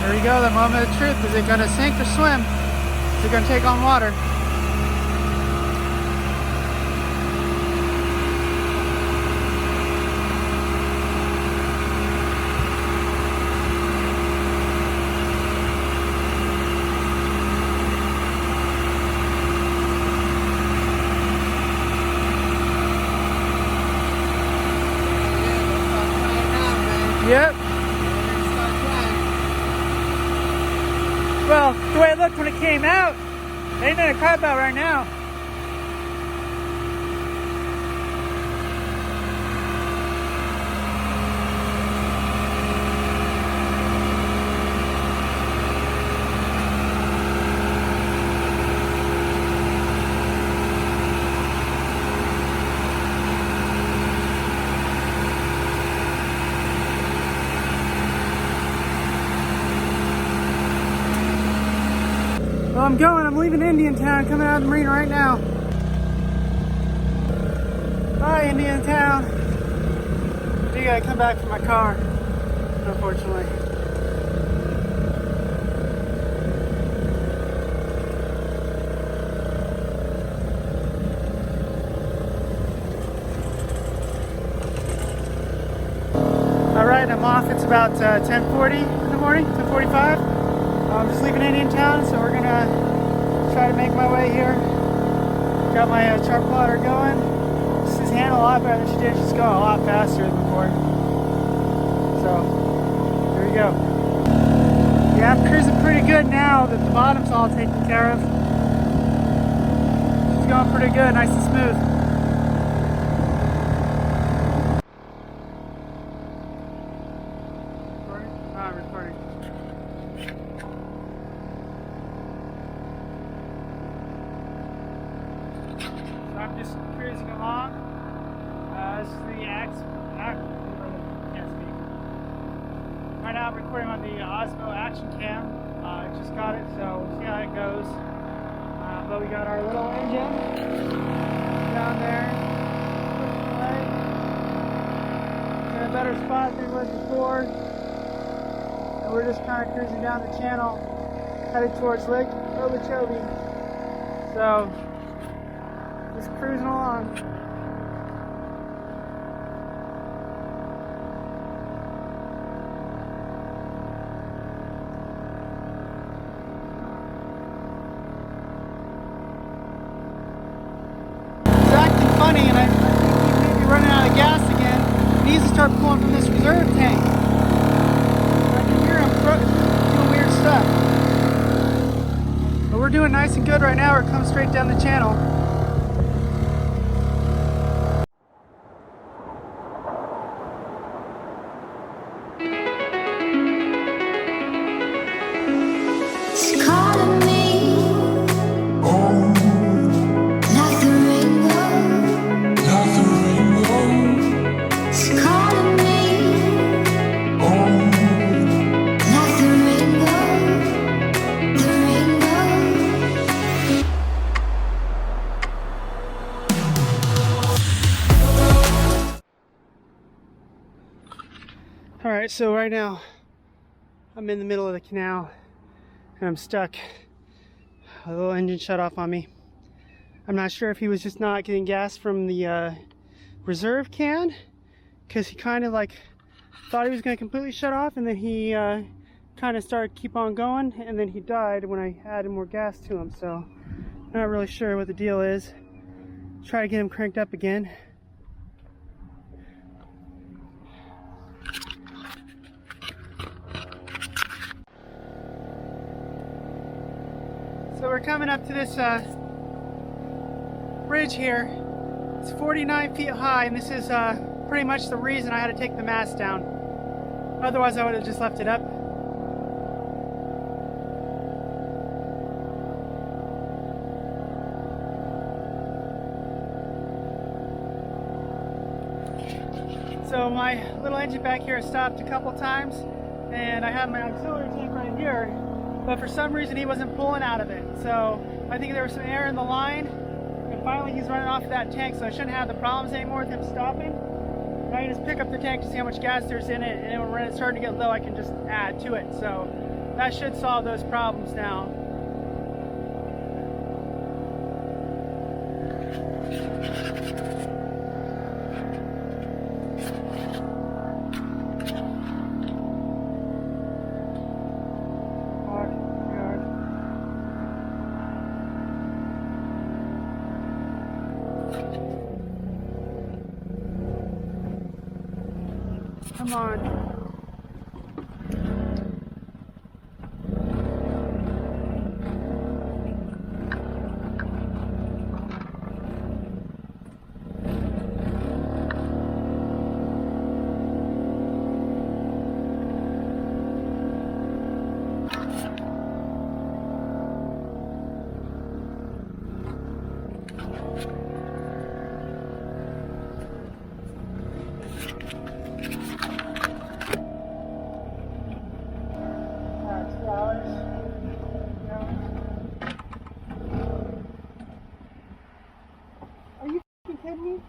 There we go, the moment of truth. Is it going to sink or swim? Is it going to take on water? Yep. Well, the way it looked when it came out, ain't nothing to cry about right now. Well, I'm leaving Indian Town, coming out of the marina right now. Bye, Indian Town. I gotta come back for my car, unfortunately. Alright, I'm off. It's about 10:40 in the morning, 10:45. I'm just leaving Indian Town, so we're gonna try to make my way here. Got my chart plotter going. This is handling a lot better than she did. She's going a lot faster than before. So, here we go. Yeah, I'm cruising pretty good now that the bottom's all taken care of. She's going pretty good, nice and smooth. Recording. So I'm just cruising along. This is the can't speak. Right now I'm recording on the Osmo Action Cam. I just got it, so we'll see how it goes. But we got our little engine down there. In a better spot than it was before. And we're just kind of cruising down the channel, headed towards Lake Okeechobee. So, just cruising along. It's acting funny, and I think he may be running out of gas again. He needs to start pulling from this reserve tank. I can hear him doing weird stuff. But we're doing nice and good right now. We're coming straight down the channel. Alright, so right now I'm in the middle of the canal and I'm stuck. A little engine shut off on me. I'm not sure if he was just not getting gas from the reserve can, because he kind of like thought he was going to completely shut off, and then he kind of started keep on going, and then he died when I added more gas to him. So not really sure what the deal is. Try to get him cranked up again. So we're coming up to this bridge here. It's 49 feet high, and this is pretty much the reason I had to take the mast down. Otherwise I would have just left it up. So my little engine back here stopped a couple times, and I have my auxiliary tank right here, but for some reason he wasn't pulling out of it. So I think there was some air in the line, and finally he's running off of that tank, so I shouldn't have the problems anymore with him stopping. I can just pick up the tank to see how much gas there's in it, and then when it's starting to get low, I can just add to it. So that should solve those problems now. Come on. Are you kidding me?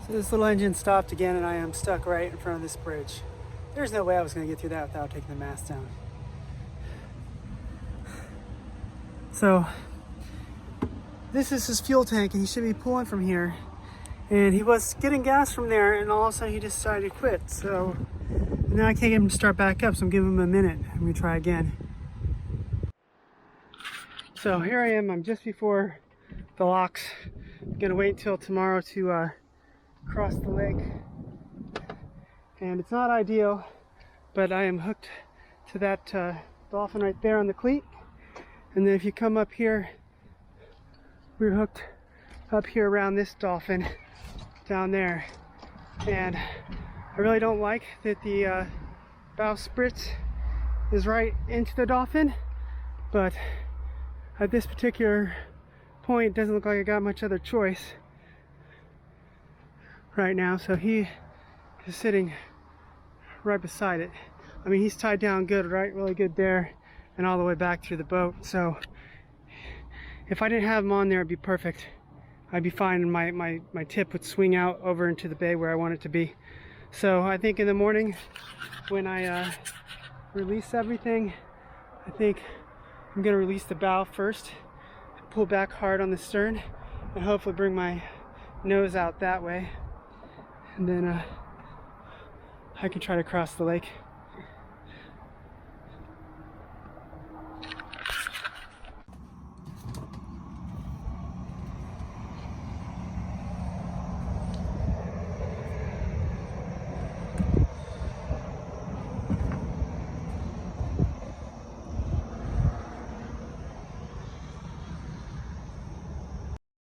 So this little engine stopped again, and I am stuck right in front of this bridge. There's no way I was going to get through that without taking the mast down. So this is his fuel tank, and he should be pulling from here. And he was getting gas from there, and all of a sudden he decided to quit. So now I can't get him to start back up, so I'm giving him a minute. I'm going to try again. So here I am. I'm just before the locks. I'm going to wait until tomorrow to cross the lake, and it's not ideal, but I am hooked to that dolphin right there on the cleat. And then if you come up here, we're hooked up here around this dolphin down there. And I really don't like that the bowsprit is right into the dolphin, but at this particular point it doesn't look like I got much other choice right now. So he is sitting right beside it. I mean, he's tied down good, right? Really good there, and all the way back through the boat. So if I didn't have him on there, it'd be perfect. I'd be fine, and my tip would swing out over into the bay where I want it to be. So I think in the morning when I release everything, I think I'm gonna release the bow first, pull back hard on the stern, and hopefully bring my nose out that way. And then I can try to cross the lake.